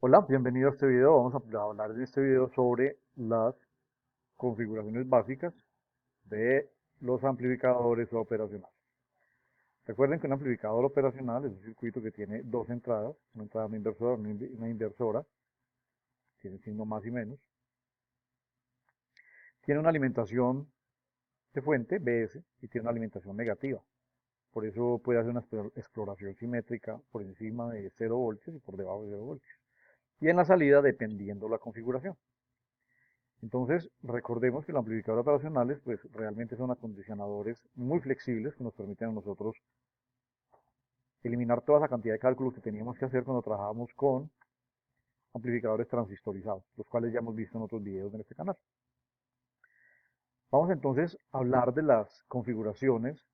Hola, bienvenido a este video. Vamos a hablar en este video sobre las configuraciones básicas de los amplificadores operacionales. Recuerden que un amplificador operacional es un circuito que tiene dos entradas, una entrada una inversora, una inversora, tiene signo más y menos. Tiene una alimentación de fuente, BS, y tiene una alimentación negativa. Por eso puede hacer una exploración simétrica por encima de 0 voltios y por debajo de 0 voltios. Y en la salida dependiendo la configuración. Entonces, recordemos que los amplificadores operacionales, pues realmente son acondicionadores muy flexibles que nos permiten a nosotros eliminar toda esa cantidad de cálculos que teníamos que hacer cuando trabajábamos con amplificadores transistorizados, los cuales ya hemos visto en otros videos en este canal. Vamos entonces a hablar de las configuraciones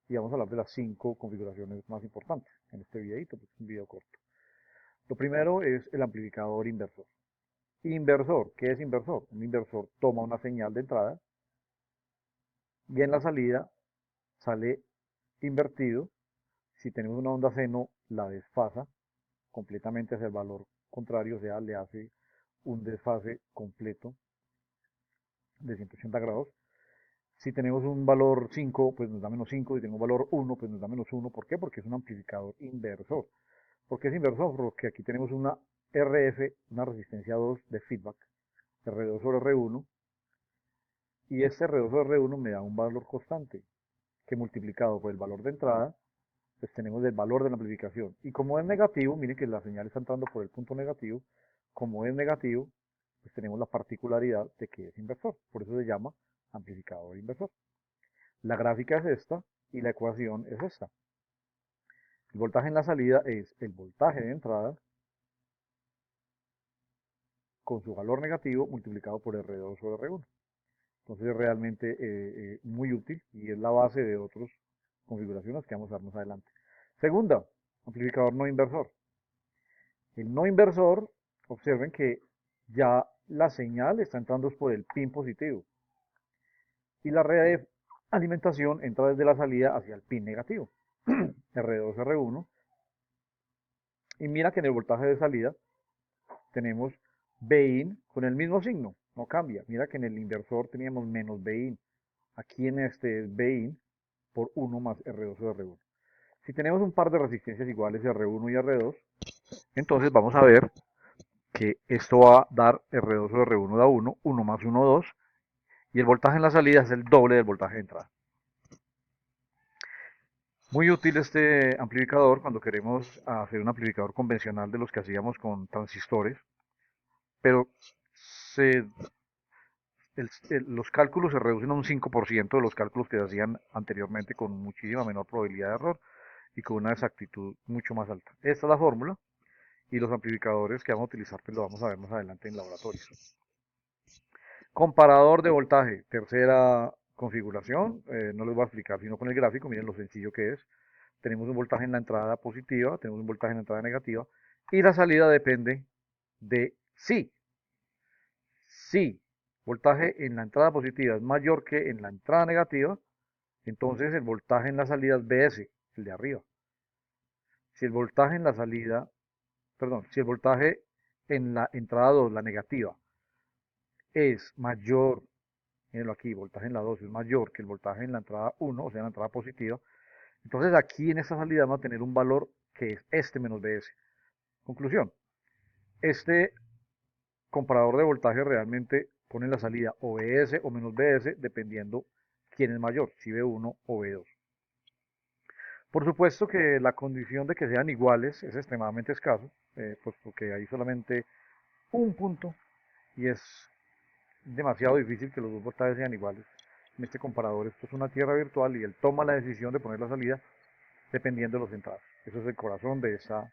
y vamos a hablar de las 5 configuraciones más importantes en este videito, pues es un video corto. Lo primero es el amplificador inversor. Inversor, ¿qué es inversor? Un inversor toma una señal de entrada y en la salida sale invertido. Si tenemos una onda seno, la desfasa completamente hacia el valor contrario, o sea, le hace un desfase completo de 180 grados. Si tenemos un valor 5, pues nos da menos 5. Si tenemos un valor 1, pues nos da menos 1. ¿Por qué? Porque es un amplificador inversor. ¿Por qué es inversor? Porque aquí tenemos una RF, una resistencia 2 de feedback, R2 sobre R1, y este R2 sobre R1 me da un valor constante, que multiplicado por el valor de entrada pues tenemos el valor de la amplificación. Y como es negativo, miren que la señal está entrando por el punto negativo, como es negativo, pues tenemos la particularidad de que es inversor. Por eso se llama amplificador inversor. La gráfica es esta y la ecuación es esta. El voltaje en la salida es el voltaje de entrada con su valor negativo multiplicado por R2 sobre R1. Entonces es realmente muy útil y es la base de otras configuraciones que vamos a ver más adelante. Segunda, amplificador no inversor. El no inversor, observen que ya la señal está entrando por el pin positivo y la red de alimentación entra desde la salida hacia el pin negativo, R2, R1, y mira que en el voltaje de salida tenemos Bin con el mismo signo, no cambia. Mira que en el inversor teníamos menos Bin, aquí en este es Bin por 1 más R2 o R1. Si tenemos un par de resistencias iguales, R1 y R2, entonces vamos a ver que esto va a dar R2 o R1 da 1, 1 más 1, 2, y el voltaje en la salida es el doble del voltaje de entrada. Muy útil este amplificador cuando queremos hacer un amplificador convencional de los que hacíamos con transistores, pero se, los cálculos se reducen a un 5% de los cálculos que se hacían anteriormente con muchísima menor probabilidad de error y con una exactitud mucho más alta. Esta es la fórmula y los amplificadores que vamos a utilizar pues lo vamos a ver más adelante en laboratorios. Comparador de voltaje, tercera configuración, no les voy a explicar sino con el gráfico, miren lo sencillo que es. Tenemos un voltaje en la entrada positiva, tenemos un voltaje en la entrada negativa y la salida depende de si voltaje en la entrada positiva es mayor que en la entrada negativa, entonces el voltaje en la salida es BS, el de arriba. Si el voltaje en la salida, perdón, si el voltaje en la entrada 2, la negativa, es mayor, mírenlo aquí, voltaje en la 2 es mayor que el voltaje en la entrada 1, o sea, en la entrada positiva. Entonces aquí en esta salida vamos a tener un valor que es este menos BS. Conclusión, este comparador de voltaje realmente pone en la salida o BS o menos BS dependiendo quién es mayor, si B1 o B2. Por supuesto que la condición de que sean iguales es extremadamente escaso, pues porque hay solamente un punto y es demasiado difícil que los dos voltajes sean iguales. En este comparador esto es una tierra virtual y él toma la decisión de poner la salida dependiendo de los entradas. Eso es el corazón de esa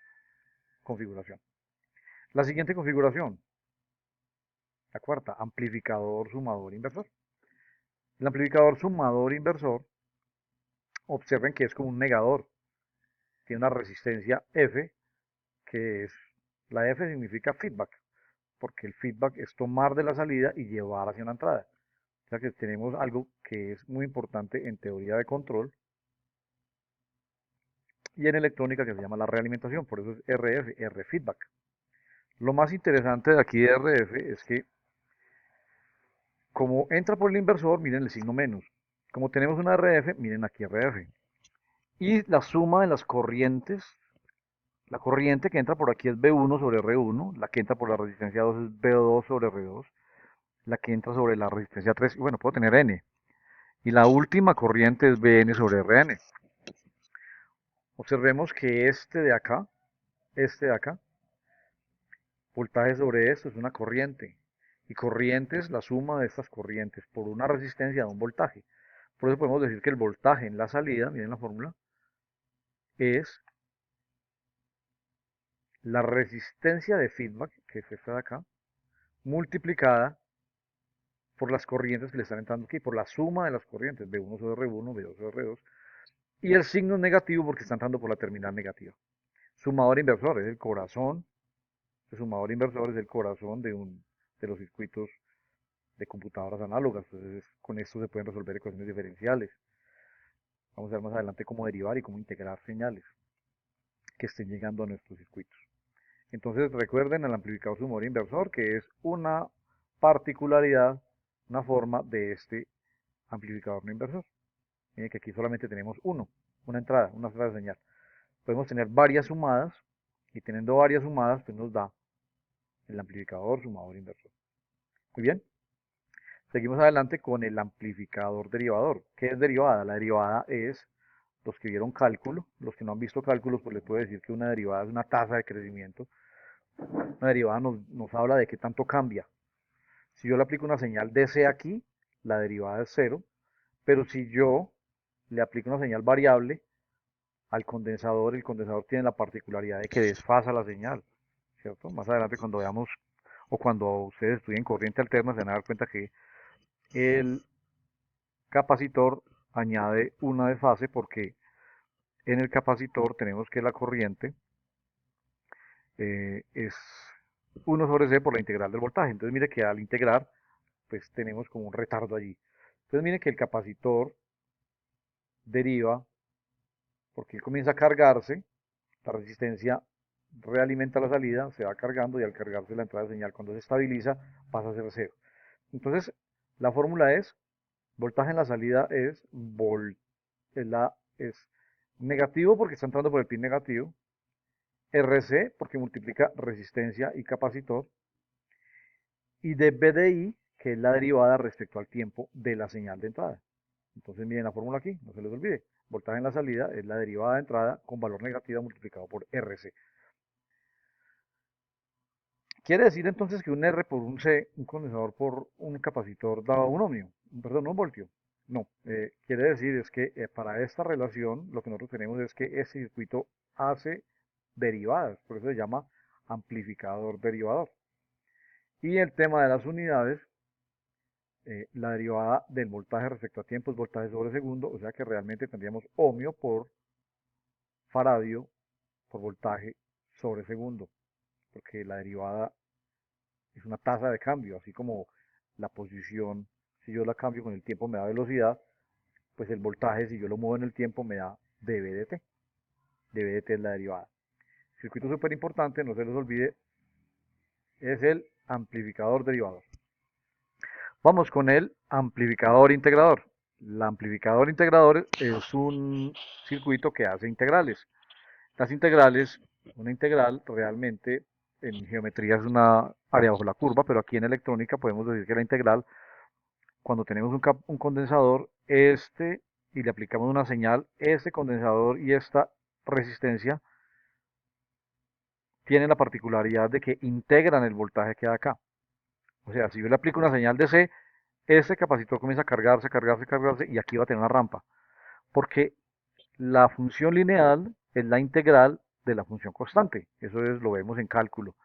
configuración. La siguiente configuración, la cuarta, amplificador sumador inversor. El amplificador sumador inversor, observen que es como un negador. Tiene una resistencia F, que es, la F significa feedback, porque el feedback es tomar de la salida y llevar hacia una entrada. O sea que tenemos algo que es muy importante en teoría de control y en electrónica que se llama la realimentación, por eso es RF, R feedback. Lo más interesante de aquí de RF es que como entra por el inversor, miren el signo menos. Como tenemos una RF, miren aquí RF. Y la suma de las corrientes, la corriente que entra por aquí es B1 sobre R1, la que entra por la resistencia 2 es B2 sobre R2, la que entra sobre la resistencia 3, y bueno, puedo tener N. Y la última corriente es Bn sobre Rn. Observemos que este de acá, voltaje sobre esto es una corriente. Y corriente es la suma de estas corrientes por una resistencia de un voltaje. Por eso podemos decir que el voltaje en la salida, miren la fórmula, es la resistencia de feedback, que es esta de acá, multiplicada por las corrientes que le están entrando aquí, por la suma de las corrientes, B1 sobre R1, B2 sobre R2, y el signo es negativo porque está entrando por la terminal negativa. Sumador inversor es el corazón, el sumador inversor es el corazón de los circuitos de computadoras análogas. Entonces, con esto se pueden resolver ecuaciones diferenciales. Vamos a ver más adelante cómo derivar y cómo integrar señales que estén llegando a nuestros circuitos. Entonces, recuerden el amplificador sumador inversor, que es una particularidad, una forma de este amplificador no inversor. Miren que aquí solamente tenemos una entrada de señal. Podemos tener varias sumadas y teniendo varias sumadas, pues nos da el amplificador sumador inversor. Muy bien. Seguimos adelante con el amplificador derivador. ¿Qué es derivada? La derivada es, los que vieron cálculo, los que no han visto cálculos, pues les puedo decir que una derivada es una tasa de crecimiento. Una derivada nos habla de qué tanto cambia. Si yo le aplico una señal DC aquí, la derivada es cero, pero si yo le aplico una señal variable al condensador, el condensador tiene la particularidad de que desfasa la señal, ¿cierto? Más adelante cuando veamos o cuando ustedes estudien corriente alterna se van a dar cuenta que el capacitor añade una desfase porque en el capacitor tenemos que la corriente es 1 sobre C por la integral del voltaje. Entonces mire que al integrar, pues tenemos como un retardo allí. Entonces mire que el capacitor deriva porque él comienza a cargarse, la resistencia realimenta la salida, se va cargando y al cargarse la entrada de señal cuando se estabiliza pasa a ser cero. Entonces la fórmula es, voltaje en la salida es negativo porque está entrando por el pin negativo, RC porque multiplica resistencia y capacitor, y de BDI, que es la derivada respecto al tiempo de la señal de entrada. Entonces miren la fórmula aquí, no se les olvide. Voltaje en la salida es la derivada de entrada con valor negativo multiplicado por RC. Quiere decir entonces que un R por un C, un condensador por un capacitor da un ohmio, perdón, un voltio. No, quiere decir es que para esta relación lo que nosotros tenemos es que este circuito hace derivadas, por eso se llama amplificador derivador. Y el tema de las unidades, la derivada del voltaje respecto a tiempo es voltaje sobre segundo, o sea que realmente tendríamos ohmio por faradio por voltaje sobre segundo, porque la derivada es una tasa de cambio, así como la posición, si yo la cambio con el tiempo me da velocidad, pues el voltaje si yo lo muevo en el tiempo me da dB/dt. dB/dt es la derivada. Circuito súper importante, no se les olvide, es el amplificador derivador. Vamos con el amplificador integrador. El amplificador integrador es un circuito que hace integrales. Las integrales, una integral realmente en geometría es una área bajo la curva, pero aquí en electrónica podemos decir que la integral, cuando tenemos un condensador, y le aplicamos una señal, este condensador y esta resistencia tienen la particularidad de que integran el voltaje que hay acá. O sea, si yo le aplico una señal de C, este capacitor comienza a cargarse, cargarse, cargarse, y aquí va a tener una rampa. Porque la función lineal es la integral de la función constante. Eso lo vemos en cálculo.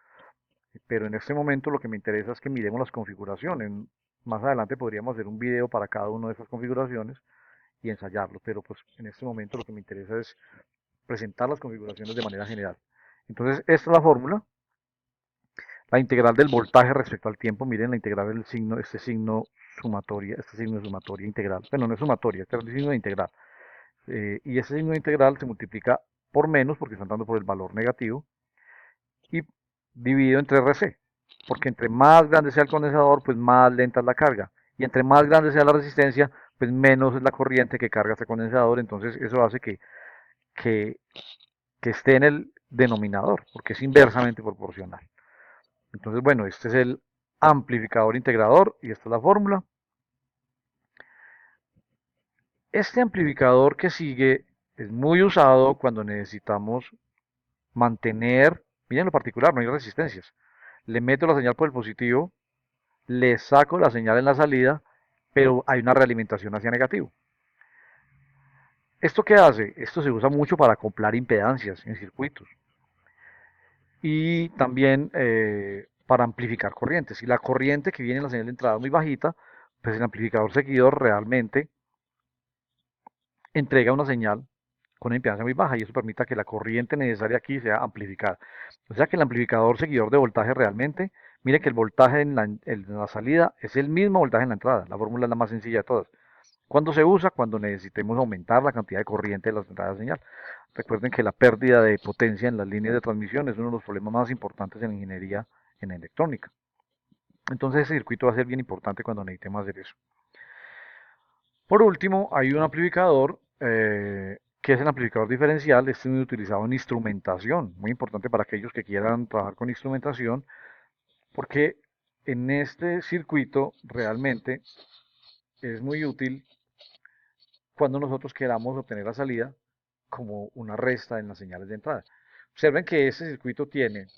Pero en este momento lo que me interesa es que miremos las configuraciones. Más adelante podríamos hacer un video para cada una de esas configuraciones y ensayarlo. Pero pues en este momento lo que me interesa es presentar las configuraciones de manera general. Entonces, esta es la fórmula. La integral del voltaje respecto al tiempo, miren la integral del signo, este signo de sumatoria integral. Bueno, no es sumatoria, este es el signo de integral. Y ese signo de integral se multiplica por menos porque están dando por el valor negativo. Y dividido entre RC, porque entre más grande sea el condensador, pues más lenta es la carga, y entre más grande sea la resistencia, pues menos es la corriente que carga ese condensador, entonces eso hace que, que esté en el denominador, porque es inversamente proporcional. Entonces, bueno, este es el amplificador integrador y esta es la fórmula. Este amplificador que sigue es muy usado cuando necesitamos mantener, miren lo particular, no hay resistencias. Le meto la señal por el positivo, le saco la señal en la salida, pero hay una realimentación hacia negativo. ¿Esto qué hace? Esto se usa mucho para acoplar impedancias en circuitos y también para amplificar corrientes. Si la corriente que viene en la señal de entrada es muy bajita, pues el amplificador seguidor realmente entrega una señal con una impedancia muy baja y eso permite que la corriente necesaria aquí sea amplificada. O sea que el amplificador seguidor de voltaje realmente, mire que el voltaje en la salida es el mismo voltaje en la entrada. La fórmula es la más sencilla de todas. ¿Cuándo se usa? Cuando necesitemos aumentar la cantidad de corriente de las entradas de señal. Recuerden que la pérdida de potencia en las líneas de transmisión es uno de los problemas más importantes en la ingeniería en electrónica. Entonces ese circuito va a ser bien importante cuando necesitemos hacer eso. Por último, hay un amplificador que es el amplificador diferencial. Este es muy utilizado en instrumentación, muy importante para aquellos que quieran trabajar con instrumentación, porque en este circuito realmente es muy útil cuando nosotros queramos obtener la salida como una resta en las señales de entrada. Observen que este circuito tiene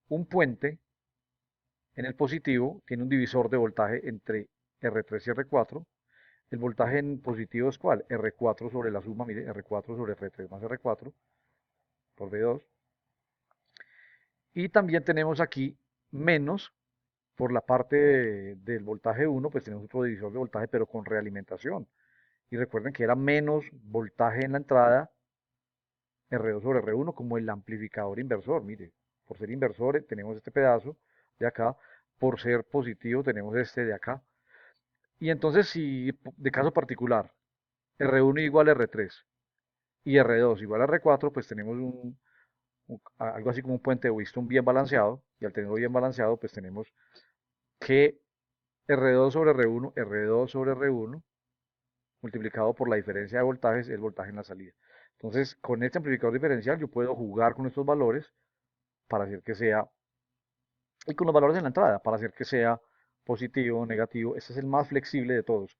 un puente en el positivo, tiene un divisor de voltaje entre R3 y R4. El voltaje en positivo es ¿cuál? R4 sobre la suma, mire, R4 sobre R3 más R4 por V2. Y también tenemos aquí menos por la parte del voltaje 1, pues tenemos otro divisor de voltaje, pero con realimentación. Y recuerden que era menos voltaje en la entrada, R2 sobre R1, como el amplificador inversor. Mire, por ser inversor tenemos este pedazo de acá, por ser positivo tenemos este de acá. Y entonces si de caso particular, R1 igual a R3 y R2 igual a R4, pues tenemos algo así como un puente de Wheatstone bien balanceado, y al tenerlo bien balanceado, pues tenemos que R2 sobre R1, R2 sobre R1, multiplicado por la diferencia de voltajes, es el voltaje en la salida. Entonces, con este amplificador diferencial yo puedo jugar con estos valores para hacer que sea, y con los valores en la entrada, para hacer que sea positivo o negativo. Este es el más flexible de todos.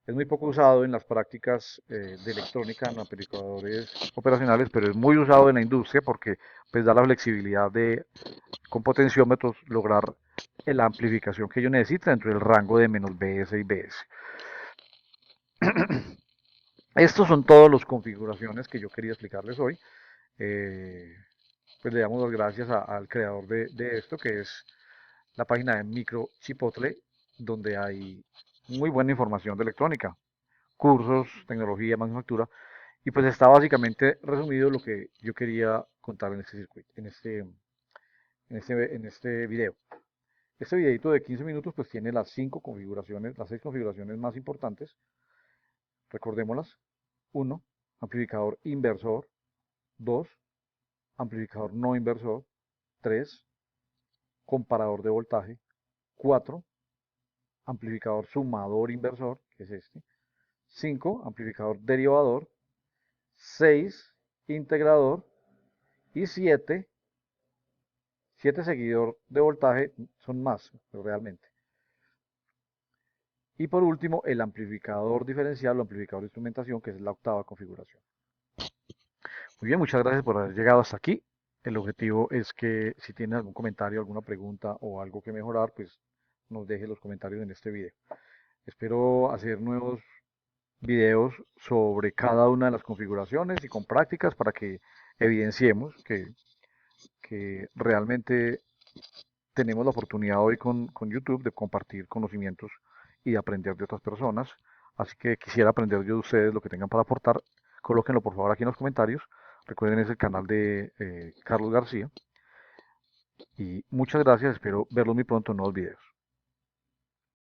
Es muy poco usado en las prácticas de electrónica en amplificadores operacionales, pero es muy usado en la industria porque pues da la flexibilidad de con potenciómetros lograr la amplificación que yo necesito dentro del rango de menos BS y BS. Estos son todas las configuraciones que yo quería explicarles hoy. Eh, pues le damos las gracias al creador de esto, que es la página de Micro Chipotle, donde hay muy buena información de electrónica, cursos, tecnología, manufactura, y pues está básicamente resumido lo que yo quería contar en este circuito, en este video. Este videito de 15 minutos pues tiene las 5 configuraciones, las 6 configuraciones más importantes. Recordémoslas. 1. Amplificador inversor. 2. Amplificador no inversor. 3. Comparador de voltaje. 4. Amplificador sumador inversor, que es este. 5. Amplificador derivador. 6. Integrador. Y 7. 7 seguidor de voltaje, son más realmente. Y por último, el amplificador diferencial o amplificador de instrumentación, que es la octava configuración. Muy bien, muchas gracias por haber llegado hasta aquí. El objetivo es que si tienen algún comentario, alguna pregunta o algo que mejorar, pues nos deje los comentarios en este video. Espero hacer nuevos videos sobre cada una de las configuraciones y con prácticas para que evidenciemos que realmente tenemos la oportunidad hoy con YouTube de compartir conocimientos y de aprender de otras personas. Así que quisiera aprender yo de ustedes lo que tengan para aportar. Colóquenlo por favor aquí en los comentarios. Recuerden, es el canal de Carlos García. Y muchas gracias, espero verlos muy pronto en nuevos videos.